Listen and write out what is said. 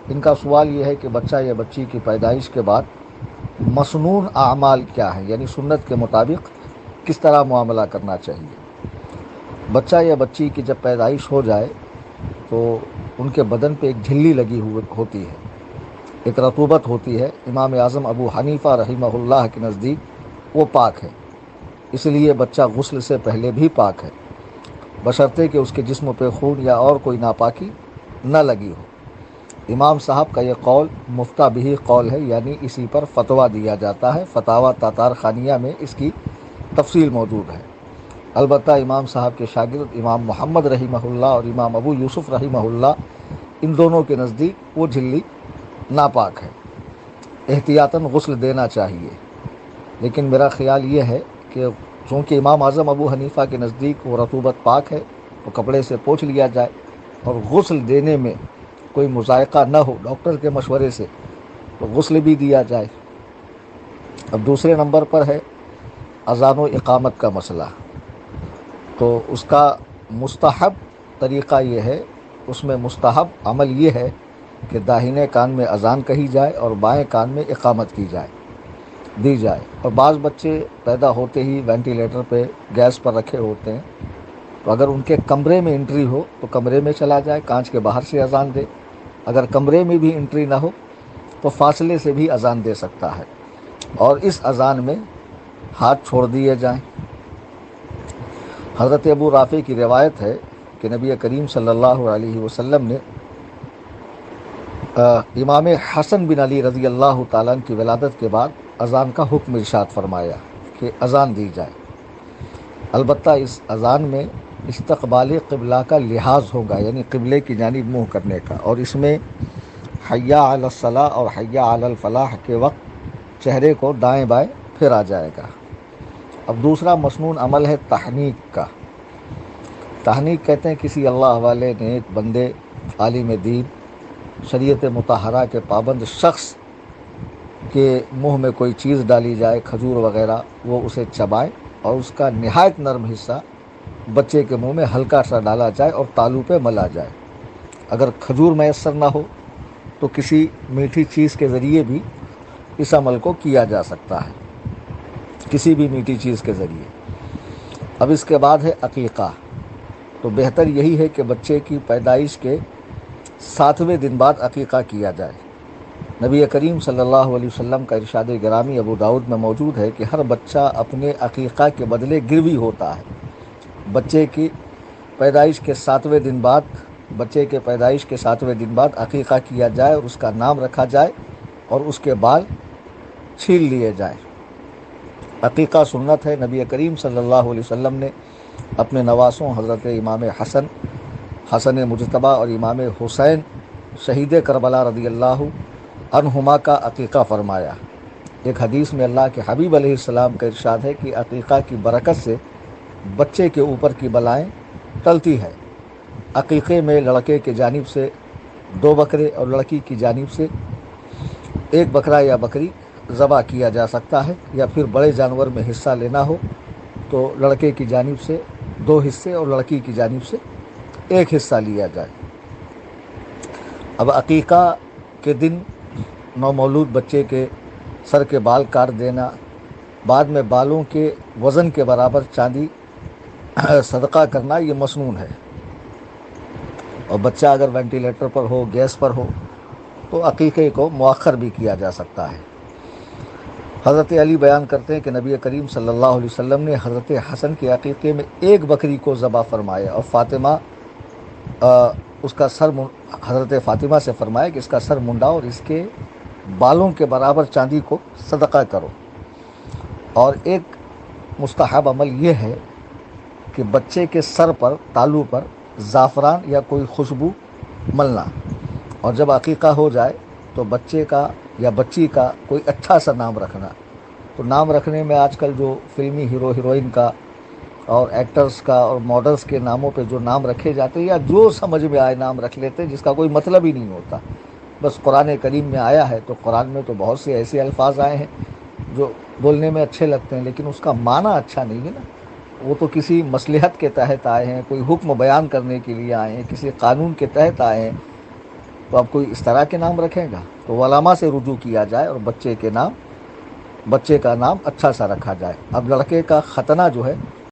ان کا سوال یہ ہے کہ بچہ یا بچی کی پیدائش کے بعد مسنون اعمال کیا ہیں، یعنی سنت کے مطابق کس طرح معاملہ کرنا چاہیے۔ بچہ یا بچی کی جب پیدائش ہو جائے تو ان کے بدن پہ ایک جھلی لگی ہوتی ہے، ایک رطوبت ہوتی ہے۔ امام اعظم ابو حنیفہ رحمہ اللہ کے نزدیک وہ پاک ہے، اس لیے بچہ غسل سے پہلے بھی پاک ہے، بشرطے کہ اس کے جسم پہ خون یا اور کوئی ناپاکی نہ لگی ہو۔ امام صاحب کا یہ قول مفتہ بہی قول ہے، یعنی اسی پر فتویٰ دیا جاتا ہے۔ فتاویٰ تاتار خانیہ میں اس کی تفصیل موجود ہے۔ البتہ امام صاحب کے شاگرد امام محمد رحمہ اللہ اور امام ابو یوسف رحمہ اللہ، ان دونوں کے نزدیک وہ جھلی ناپاک ہے، احتیاطاً غسل دینا چاہیے۔ لیکن میرا خیال یہ ہے کہ چونکہ امام اعظم ابو حنیفہ کے نزدیک وہ رطوبت پاک ہے تو کپڑے سے پوچھ لیا جائے، اور غسل دینے میں کوئی مذائقہ نہ ہو ڈاکٹر کے مشورے سے تو غسل بھی دیا جائے۔ اب دوسرے نمبر پر ہے اذان و اقامت کا مسئلہ، تو اس کا مستحب طریقہ یہ ہے، اس میں مستحب عمل یہ ہے کہ داہنے کان میں اذان کہی جائے اور بائیں کان میں اقامت دی جائے۔ اور بعض بچے پیدا ہوتے ہی وینٹیلیٹر پہ گیس پر رکھے ہوتے ہیں، تو اگر ان کے کمرے میں انٹری ہو تو کمرے میں چلا جائے، کانچ کے باہر سے اذان دے۔ اگر کمرے میں بھی انٹری نہ ہو تو فاصلے سے بھی اذان دے سکتا ہے، اور اس اذان میں ہاتھ چھوڑ دیے جائیں۔ حضرت ابو رافع کی روایت ہے کہ نبی کریم صلی اللہ علیہ وسلم نے امام حسن بن علی رضی اللہ تعالیٰ عنہ کی ولادت کے بعد اذان کا حکم ارشاد فرمایا کہ اذان دی جائے۔ البتہ اس اذان میں استقبال قبلہ کا لحاظ ہوگا، یعنی قبلے کی جانب منہ کرنے کا، اور اس میں حی علی الصلاۃ اور حی علی الفلاح کے وقت چہرے کو دائیں بائیں پھیرا جائے گا۔ اب دوسرا مسنون عمل ہے تحنیک کا۔ تحنیک کہتے ہیں کسی اللہ والے نیک بندے، عالم دین، شریعت مطہرہ کے پابند شخص کے منہ میں کوئی چیز ڈالی جائے، کھجور وغیرہ، وہ اسے چبائے اور اس کا نہایت نرم حصہ بچے کے منہ میں ہلکا سا ڈالا جائے اور تالو پہ ملا جائے۔ اگر کھجور میسر نہ ہو تو کسی میٹھی چیز کے ذریعے بھی اس عمل کو کیا جا سکتا ہے، کسی بھی میٹھی چیز کے ذریعے۔ اب اس کے بعد ہے عقیقہ، تو بہتر یہی ہے کہ بچے کی پیدائش کے 7ویں دن بعد عقیقہ کیا جائے۔ نبی کریم صلی اللہ علیہ وسلم کا ارشاد گرامی ابو داؤد میں موجود ہے کہ ہر بچہ اپنے عقیقہ کے بدلے گروی ہوتا ہے۔ بچے کی پیدائش کے 7ویں دن بعد عقیقہ کیا جائے اور اس کا نام رکھا جائے اور اس کے بال چھیل لیے جائیں۔ عقیقہ سنت ہے۔ نبی کریم صلی اللہ علیہ وسلم نے اپنے نواسوں حضرت امام حسن مجتبیٰ اور امام حسین شہید کربلا رضی اللہ عنہما کا عقیقہ فرمایا۔ ایک حدیث میں اللہ کے حبیب علیہ السلام کا ارشاد ہے کہ عقیقہ کی برکت سے بچے کے اوپر کی بلائیں ٹلتی ہے۔ عقیقے میں لڑکے کی جانب سے 2 بکرے اور لڑکی کی جانب سے 1 بکرا یا بکری ذبح کیا جا سکتا ہے، یا پھر بڑے جانور میں حصہ لینا ہو تو لڑکے کی جانب سے 2 حصے اور لڑکی کی جانب سے 1 حصہ لیا جائے۔ اب عقیقہ کے دن نومولود بچے کے سر کے بال کاٹ دینا، بعد میں بالوں کے وزن کے برابر چاندی صدقہ کرنا، یہ مسنون ہے۔ اور بچہ اگر وینٹیلیٹر پر ہو، گیس پر ہو، تو عقیقے کو مؤخر بھی کیا جا سکتا ہے۔ حضرت علی بیان کرتے ہیں کہ نبی کریم صلی اللہ علیہ وسلم نے حضرت حسن کے عقیقے میں 1 بکری کو ذبح فرمایا، اور حضرت فاطمہ سے فرمایا کہ اس کا سر منڈا اور اس کے بالوں کے برابر چاندی کو صدقہ کرو۔ اور ایک مستحب عمل یہ ہے کہ بچے کے سر پر، تالو پر زعفران یا کوئی خوشبو ملنا، اور جب عقیقہ ہو جائے تو بچے کا یا بچی کا کوئی اچھا سا نام رکھنا۔ تو نام رکھنے میں آج کل جو فلمی ہیرو ہیروئن کا اور ایکٹرز کا اور ماڈلز کے ناموں پہ جو نام رکھے جاتے ہیں، یا جو سمجھ میں آئے نام رکھ لیتے ہیں جس کا کوئی مطلب ہی نہیں ہوتا، بس قرآن کریم میں آیا ہے تو قرآن میں تو بہت سے ایسے الفاظ آئے ہیں جو بولنے میں اچھے لگتے ہیں لیکن اس کا معنی اچھا نہیں ہے نا۔ وہ تو کسی مصلحت کے تحت آئے ہیں، کوئی حکم بیان کرنے کے لیے آئے ہیں، کسی قانون کے تحت آئے ہیں، تو اب کوئی اس طرح کے نام رکھے گا؟ تو علماء سے رجوع کیا جائے اور بچے کا نام اچھا سا رکھا جائے. اب لڑکے کا ختنہ جو ہے